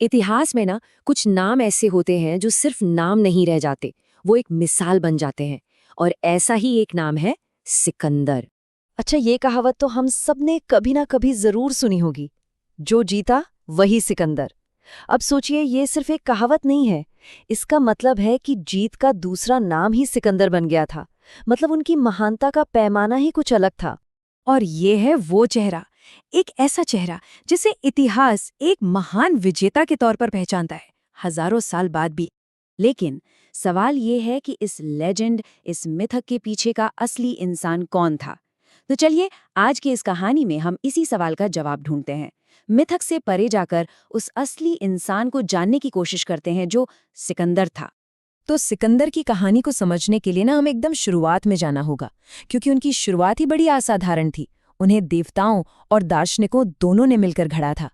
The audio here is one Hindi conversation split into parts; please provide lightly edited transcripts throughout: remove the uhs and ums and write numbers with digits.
इतिहास में ना कुछ नाम ऐसे होते हैं जो सिर्फ नाम नहीं रह जाते, वो एक मिसाल बन जाते हैं। और ऐसा ही एक नाम है सिकंदर। अच्छा, ये कहावत तो हम सब ने कभी ना कभी जरूर सुनी होगी, जो जीता वही सिकंदर। अब सोचिए, ये सिर्फ एक कहावत नहीं है। इसका मतलब है कि जीत का दूसरा नाम ही सिकंदर बन गया था। मतलब उनकी महानता का पैमाना ही कुछ अलग था। और ये है वो चेहरा, एक ऐसा चेहरा जिसे इतिहास एक महान विजेता के तौर पर पहचानता है, हजारों साल बाद भी। लेकिन सवाल ये है कि इस लेजेंड, इस मिथक के पीछे का असली इंसान कौन था। तो चलिए, आज की इस कहानी में हम इसी सवाल का जवाब ढूंढते हैं। मिथक से परे जाकर उस असली इंसान को जानने की कोशिश करते हैं जो सिकंदर था। तो सिकंदर की कहानी को समझने के लिए ना हमें एकदम शुरुआत में जाना होगा, क्योंकि उनकी शुरुआत ही बड़ी असाधारण थी। उन्हें देवताओं और दार्शनिकों दोनों ने मिलकर घड़ा था।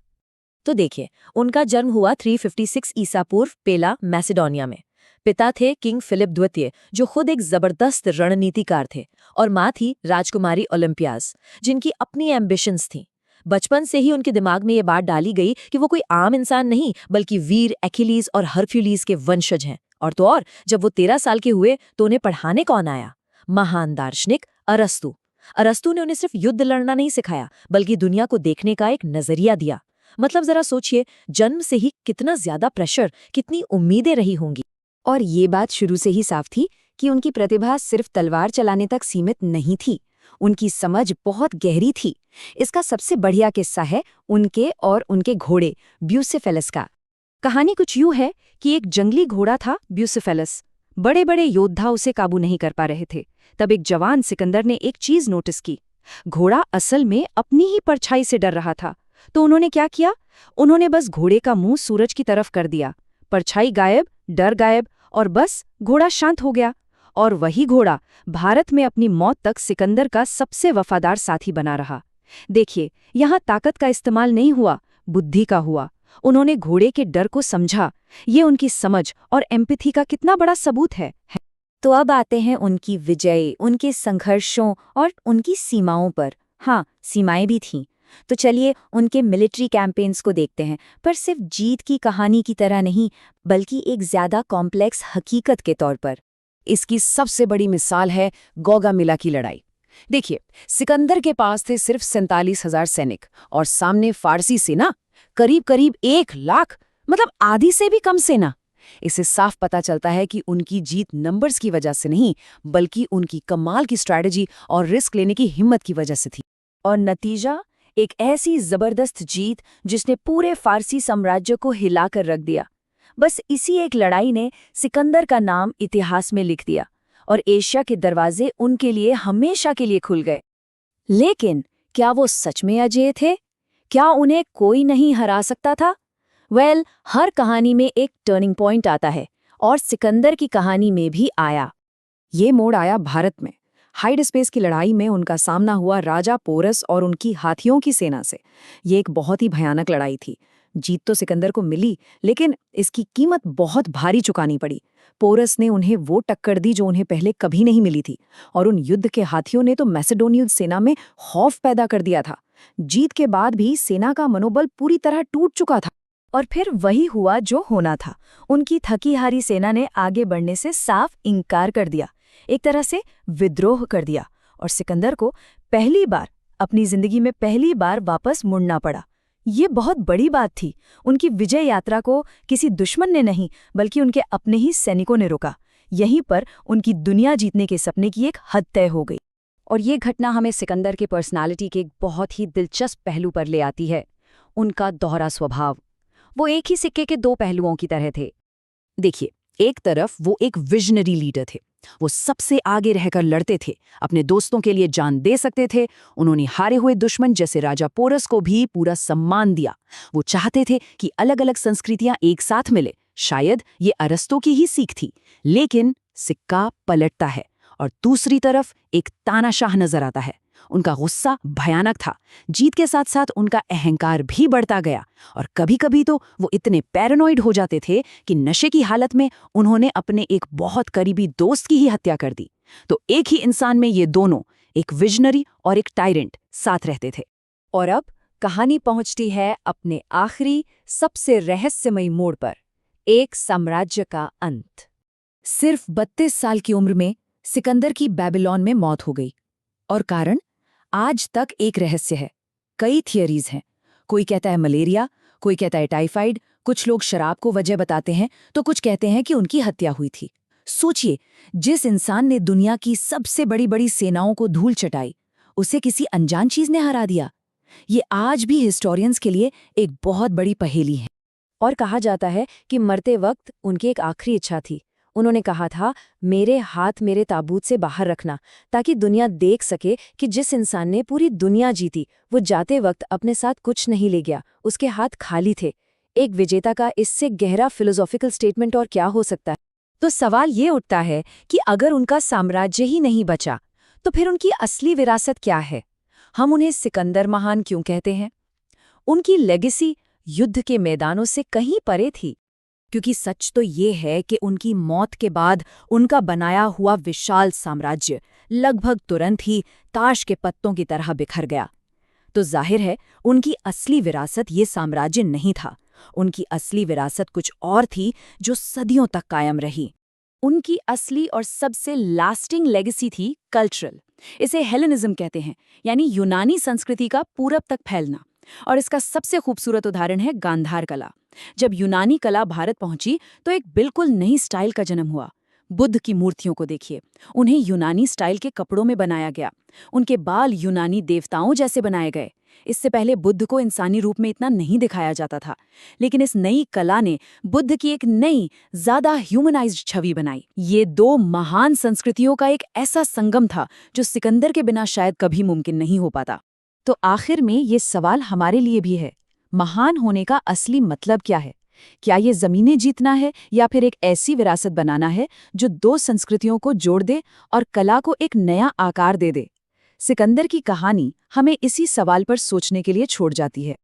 तो देखिए, उनका जन्म हुआ 356 ईसा पूर्व पेला, मैसेडोनिया में। पिता थे किंग फिलिप द्वितीय, जो खुद एक जबरदस्त रणनीतिकार थे, और माँ थी राजकुमारी ओलंपियास, जिनकी अपनी एम्बिशंस थीं। बचपन से ही उनके दिमाग में ये बात डाली गई कि वो कोई आम इंसान नहीं, बल्कि वीर एक्िलीज और हरक्यूलीज के वंशज हैं। और तो और, जब वो 13 साल के हुए तो उन्हें पढ़ाने कौन आया? महान दार्शनिक अरस्तु। अरस्तु ने उन्हें सिर्फ युद्ध लड़ना नहीं सिखाया, बल्कि दुनिया को देखने का एक नजरिया दिया। मतलब जरा सोचिए, जन्म से ही कितना ज्यादा प्रेशर, कितनी उम्मीदें रही होंगी। और ये बात शुरू से ही साफ थी कि उनकी प्रतिभा सिर्फ तलवार चलाने तक सीमित नहीं थी। उनकी समझ बहुत गहरी थी। इसका सबसे बढ़िया किस्सा है उनके और उनके घोड़े ब्यूसेफेलस का। कहानी कुछ यूं है कि एक जंगली घोड़ा था ब्यूसेफेलस। बड़े बड़े योद्धा उसे काबू नहीं कर पा रहे थे। तब एक जवान सिकंदर ने एक चीज नोटिस की। घोड़ा असल में अपनी ही परछाई से डर रहा था। तो उन्होंने क्या किया? उन्होंने बस घोड़े का मुंह सूरज की तरफ कर दिया। परछाई गायब, डर गायब, और बस घोड़ा शांत हो गया। और वही घोड़ा भारत में अपनी मौत तक सिकंदर का सबसे वफादार साथी बना रहा। देखिए, यहाँ ताकत का इस्तेमाल नहीं हुआ, बुद्धि का हुआ। उन्होंने घोड़े के डर को समझा। ये उनकी समझ और एम्पैथी का कितना बड़ा सबूत है। तो अब आते हैं उनकी विजय, उनके संघर्षों और उनकी सीमाओं पर। हाँ, सीमाएं भी थीं। तो चलिए उनके मिलिट्री कैंपेन्स को देखते हैं, पर सिर्फ जीत की कहानी की तरह नहीं, बल्कि एक ज्यादा कॉम्प्लेक्स हकीकत के तौर पर। इसकी सबसे बड़ी मिसाल है गौगामिला की लड़ाई। देखिए, सिकंदर के पास थे सिर्फ 47,000 सैनिक और सामने फारसी सेना करीब करीब 1 लाख, मतलब आधी से भी कम सेना। इससे साफ पता चलता है कि उनकी जीत नंबर्स की वजह से नहीं, बल्कि उनकी कमाल की स्ट्रैटेजी और रिस्क लेने की हिम्मत की वजह से थी। और नतीजा, एक ऐसी जबरदस्त जीत जिसने पूरे फारसी साम्राज्य को हिलाकर रख दिया। बस इसी एक लड़ाई ने सिकंदर का नाम इतिहास में लिख दिया, और एशिया के दरवाजे उनके लिए हमेशा के लिए खुल गए। लेकिन क्या वो सच में अजेय थे? क्या उन्हें कोई नहीं हरा सकता था? हर कहानी में एक टर्निंग पॉइंट आता है, और सिकंदर की कहानी में भी आया। ये मोड़ आया भारत में। हाइड स्पेस की लड़ाई में उनका सामना हुआ राजा पोरस और उनकी हाथियों की सेना से। ये एक बहुत ही भयानक लड़ाई थी। जीत तो सिकंदर को मिली, लेकिन इसकी कीमत बहुत भारी चुकानी पड़ी। पोरस ने उन्हें वो टक्कर दी जो उन्हें पहले कभी नहीं मिली थी, और उन युद्ध के हाथियों ने तो मैसेडोनियन सेना में खौफ पैदा कर दिया था। जीत के बाद भी सेना का मनोबल पूरी तरह टूट चुका था। और फिर वही हुआ जो होना था। उनकी थकी हारी सेना ने आगे बढ़ने से साफ इनकार कर दिया, एक तरह से विद्रोह कर दिया, और सिकंदर को अपनी जिंदगी में पहली बार वापस मुड़ना पड़ा। ये बहुत बड़ी बात थी। उनकी विजय यात्रा को किसी दुश्मन ने नहीं, बल्कि उनके अपने ही सैनिकों ने रोका। यहीं पर उनकी दुनिया जीतने के सपने की एक हद तय हो गई। और ये घटना हमें सिकंदर के पर्सनालिटी के एक बहुत ही दिलचस्प पहलू पर ले आती है, उनका दोहरा स्वभाव। वो एक ही सिक्के के दो पहलुओं की तरह थे। देखिए, एक तरफ वो एक विजनरी लीडर थे। वो सबसे आगे रहकर लड़ते थे, अपने दोस्तों के लिए जान दे सकते थे। उन्होंने हारे हुए दुश्मन जैसे राजा पोरस को भी पूरा सम्मान दिया। वो चाहते थे कि अलग अलग संस्कृतियां एक साथ मिले। शायद ये अरस्तु की ही सीख थी। लेकिन सिक्का पलटता है, और दूसरी तरफ एक तानाशाह नजर आता है। उनका गुस्सा भयानक था। जीत के साथ साथ उनका अहंकार भी बढ़ता गया, और कभी-कभी तो वो इतने पैरानॉइड हो जाते थे कि नशे की हालत में उन्होंने अपने एक बहुत करीबी दोस्त की ही हत्या कर दी। तो एक ही इंसान में ये दोनों, एक विजनरी और एक टायरेंट, साथ रहते थे। और अब कहानी पहुंचती है अपने आखिरी सबसे रहस्यमयी मोड़ पर, एक साम्राज्य का अंत। सिर्फ 32 साल की उम्र में सिकंदर की बेबीलोन में मौत हो गई। और कारण आज तक एक रहस्य है। कई थियरीज हैं। कोई कहता है मलेरिया, कोई कहता है टाइफाइड, कुछ लोग शराब को वजह बताते हैं, तो कुछ कहते हैं कि उनकी हत्या हुई थी। सोचिए, जिस इंसान ने दुनिया की सबसे बड़ी बड़ी सेनाओं को धूल चटाई, उसे किसी अनजान चीज ने हरा दिया। ये आज भी हिस्टोरियंस के लिए एक बहुत बड़ी पहेली है। और कहा जाता है कि मरते वक्त उनकी एक आखिरी इच्छा थी। उन्होंने कहा था, मेरे हाथ मेरे ताबूत से बाहर रखना, ताकि दुनिया देख सके कि जिस इंसान ने पूरी दुनिया जीती, वो जाते वक्त अपने साथ कुछ नहीं ले गया, उसके हाथ खाली थे। एक विजेता का इससे गहरा फिलोसॉफिकल स्टेटमेंट और क्या हो सकता है? तो सवाल ये उठता है कि अगर उनका साम्राज्य ही नहीं बचा, तो फिर उनकी असली विरासत क्या है? हम उन्हें सिकंदर महान क्यों कहते हैं? उनकी लेगेसी युद्ध के मैदानों से कहीं परे थी, क्योंकि सच तो ये है कि उनकी मौत के बाद उनका बनाया हुआ विशाल साम्राज्य लगभग तुरंत ही ताश के पत्तों की तरह बिखर गया। तो जाहिर है, उनकी असली विरासत ये साम्राज्य नहीं था। उनकी असली विरासत कुछ और थी, जो सदियों तक कायम रही। उनकी असली और सबसे लास्टिंग लेगेसी थी कल्चरल। इसे हेलेनिज्म कहते हैं, यानी यूनानी संस्कृति का पूरब तक फैलना। और इसका सबसे खूबसूरत उदाहरण है गांधार कला। जब यूनानी कला भारत पहुंची, तो एक बिल्कुल नई स्टाइल का जन्म हुआ। बुद्ध की मूर्तियों को देखिए, उन्हें यूनानी स्टाइल के कपड़ों में बनाया गया। उनके बाल यूनानी देवताओं जैसे बनाए गए। इससे पहले बुद्ध को इंसानी रूप में इतना नहीं दिखाया जाता था, लेकिन इस नई कला ने बुद्ध की एक नई, ज्यादा ह्यूमनाइज्ड छवि बनाई। ये दो महान संस्कृतियों का एक ऐसा संगम था, जो सिकंदर के बिना शायद कभी मुमकिन नहीं हो पाता। तो आखिर में ये सवाल हमारे लिए भी है, महान होने का असली मतलब क्या है? क्या ये ज़मीनें जीतना है, या फिर एक ऐसी विरासत बनाना है जो दो संस्कृतियों को जोड़ दे और कला को एक नया आकार दे दे? सिकंदर की कहानी हमें इसी सवाल पर सोचने के लिए छोड़ जाती है।